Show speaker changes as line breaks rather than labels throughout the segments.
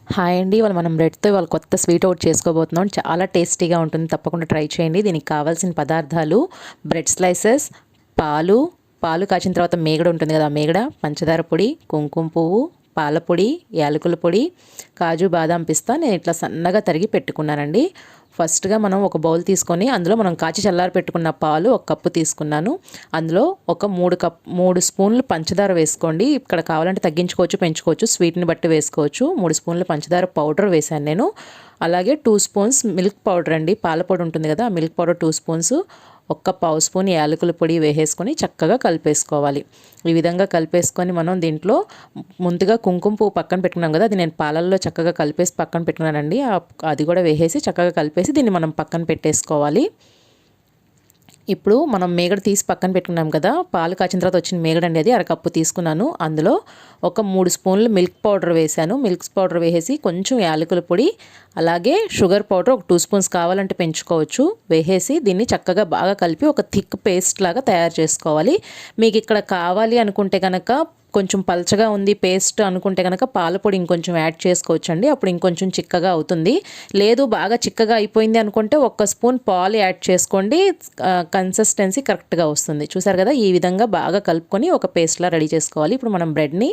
Hi అండి. ఇవాళ మనం బ్రెడ్‌తో ఇవాళ కొత్త స్వీట్ ఒకటి చేసుకోబోతున్నాం. చాలా టేస్టీగా ఉంటుంది. తప్పకుండా ట్రై చేయండి. దీనికి కావాల్సిన పదార్థాలు బ్రెడ్ స్లైసెస్, పాలు, పాలు కాచిన తర్వాత మీగడ ఉంటుంది కదా! ఆ మీగడ, పంచదార పొడి, కుంకుమ పువ్వు, పాల పొడి, యాలకుల పొడి, కాజు, బాదాం, పిస్తా నేను ఇట్లా సన్నగా తరిగి పెట్టుకున్నానండి. ఫస్ట్‌గా మనం ఒక బౌల్ తీసుకొని అందులో మనం కాచి చల్లారి పెట్టుకున్న పాలు ఒక కప్పు తీసుకున్నాను. అందులో ఒక 3 స్పూన్లు పంచదార వేసుకోండి. ఇక్కడ కావాలంటే తగ్గించుకోవచ్చు, పెంచుకోవచ్చు. స్వీట్‌ని బట్టి వేసుకోవచ్చు. 3 స్పూన్లు పంచదార పౌడర్ వేశాను నేను. అలాగే 2 స్పూన్స్ మిల్క్ పౌడర్ అండి. పాల పొడి ఉంటుంది కదా! ఆ మిల్క్ పౌడర్ 2 స్పూన్స్, ఒక్క పావు స్పూన్ యాలకుల పొడి వేసేసుకొని చక్కగా కలిపేసుకోవాలి. ఈ విధంగా కలిపేసుకొని మనం దీంట్లో ముందుగా కుంకుమ పువ్వు పక్కన పెట్టుకున్నాం కదా! అది నేను పాలల్లో చక్కగా కలిపేసి పక్కన పెట్టుకున్నానండి. అది కూడా వేసేసి చక్కగా కలిపేసి దీన్ని మనం పక్కన పెట్టేసుకోవాలి. ఇప్పుడు మనం మీగడ తీసి పక్కన పెట్టుకున్నాం కదా! పాలు కాచిన తర్వాత వచ్చిన మీగడండి అది అరకప్పు తీసుకున్నాను. అందులో ఒక 3 స్పూన్లు మిల్క్ పౌడర్ వేశాను. మిల్క్ పౌడర్ వేసేసి కొంచెం యాలకుల పొడి, అలాగే షుగర్ పౌడర్ ఒక 2 స్పూన్స్ కావాలంటే పెంచుకోవచ్చు. వేసేసి దీన్ని చక్కగా బాగా కలిపి ఒక థిక్ పేస్ట్ లాగా తయారు చేసుకోవాలి. మీకు ఇక్కడ కావాలి అనుకుంటే కనుక కొంచెం పల్చగా ఉంది పేస్ట్ అనుకుంటే కనుక పాల పొడి ఇంకొంచెం యాడ్ చేసుకోవచ్చండి. అప్పుడు ఇంకొంచెం చిక్కగా అవుతుంది. లేదు బాగా చిక్కగా అయిపోయింది అనుకుంటే ఒక్క స్పూన్ పాలు యాడ్ చేసుకోండి. కన్సిస్టెన్సీ కరెక్ట్గా వస్తుంది. చూసారు కదా! ఈ విధంగా బాగా కలుపుకొని ఒక పేస్ట్లా రెడీ చేసుకోవాలి. ఇప్పుడు మనం బ్రెడ్ని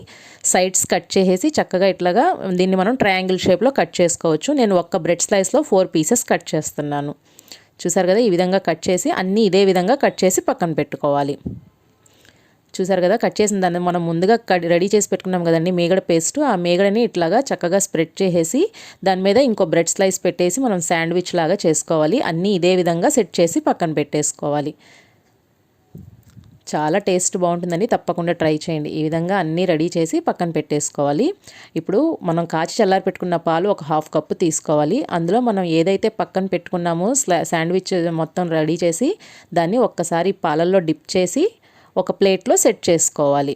సైడ్స్ కట్ చేసేసి చక్కగా ఇట్లాగా దీన్ని మనం ట్రయాంగిల్ షేప్లో కట్ చేసుకోవచ్చు. నేను ఒక్క బ్రెడ్ స్లైస్లో 4 పీసెస్ కట్ చేస్తున్నాను. చూసారు కదా! ఈ విధంగా కట్ చేసి అన్నీ ఇదే విధంగా కట్ చేసి పక్కన పెట్టుకోవాలి. చూసారు కదా! కట్ చేసిన దాన్ని మనం ముందుగా రెడీ చేసి పెట్టుకున్నాం కదండి మీగడ పేస్ట్. ఆ మీగడని ఇట్లాగా చక్కగా స్ప్రెడ్ చేసేసి దాని మీద ఇంకో బ్రెడ్ స్లైస్ పెట్టేసి మనం శాండ్విచ్ లాగా చేసుకోవాలి. అన్నీ ఇదే విధంగా సెట్ చేసి పక్కన పెట్టేసుకోవాలి. చాలా టేస్ట్ బాగుంటుందండి. తప్పకుండా ట్రై చేయండి. ఈ విధంగా అన్నీ రెడీ చేసి పక్కన పెట్టేసుకోవాలి. ఇప్పుడు మనం కాచి చల్లారి పెట్టుకున్న పాలు ఒక హాఫ్ కప్పు తీసుకోవాలి. అందులో మనం ఏదైతే పక్కన పెట్టుకున్నామో శాండ్విచ్ మొత్తం రెడీ చేసి దాన్ని ఒక్కసారి పాలల్లో డిప్ చేసి ఒక ప్లేట్లో సెట్ చేసుకోవాలి.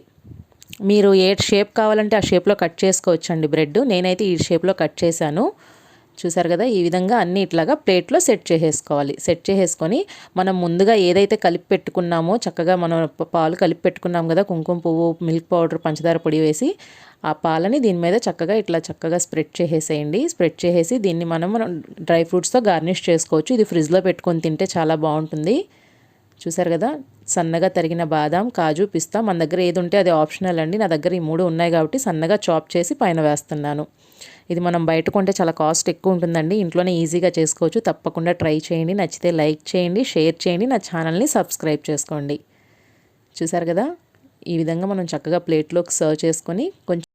మీరు ఏ షేప్ కావాలంటే ఆ షేప్లో కట్ చేసుకోవచ్చండి బ్రెడ్. నేనైతే ఈ షేప్లో కట్ చేశాను. చూసారు కదా! ఈ విధంగా అన్నీ ఇట్లాగా ప్లేట్లో సెట్ చేసేసుకోవాలి. సెట్ చేసేసుకొని మనం ముందుగా ఏదైతే కలిపి పెట్టుకున్నామో చక్కగా మనం పాలు కలిపి పెట్టుకున్నాం కదా! కుంకుమ పువ్వు, మిల్క్ పౌడర్, పంచదార పొడి వేసి ఆ పాలని దీని మీద చక్కగా ఇట్లా చక్కగా స్ప్రెడ్ చేసేసేయండి. స్ప్రెడ్ చేసేసి దీన్ని మనం డ్రై ఫ్రూట్స్తో గార్నిష్ చేసుకోవచ్చు. ఇది ఫ్రిడ్జ్లో పెట్టుకొని తింటే చాలా బాగుంటుంది. చూసారు కదా! సన్నగా తరిగిన బాదాం, కాజు, పిస్తా మన దగ్గర ఏది ఉంటే అది ఆప్షనల్ అండి. నా దగ్గర ఈ 3 ఉన్నాయి కాబట్టి సన్నగా చాప్ చేసి పైన వేస్తున్నాను. ఇది మనం బయట కొంటే చాలా కాస్ట్ ఎక్కువ ఉంటుందండి. ఇంట్లోనే ఈజీగా చేసుకోవచ్చు. తప్పకుండా ట్రై చేయండి. నచ్చితే లైక్ చేయండి, షేర్ చేయండి, నా ఛానల్ని సబ్స్క్రైబ్ చేసుకోండి. చూసారు కదా! ఈ విధంగా మనం చక్కగా ప్లేట్లోకి సర్వ్ చేసుకొని కొంచెం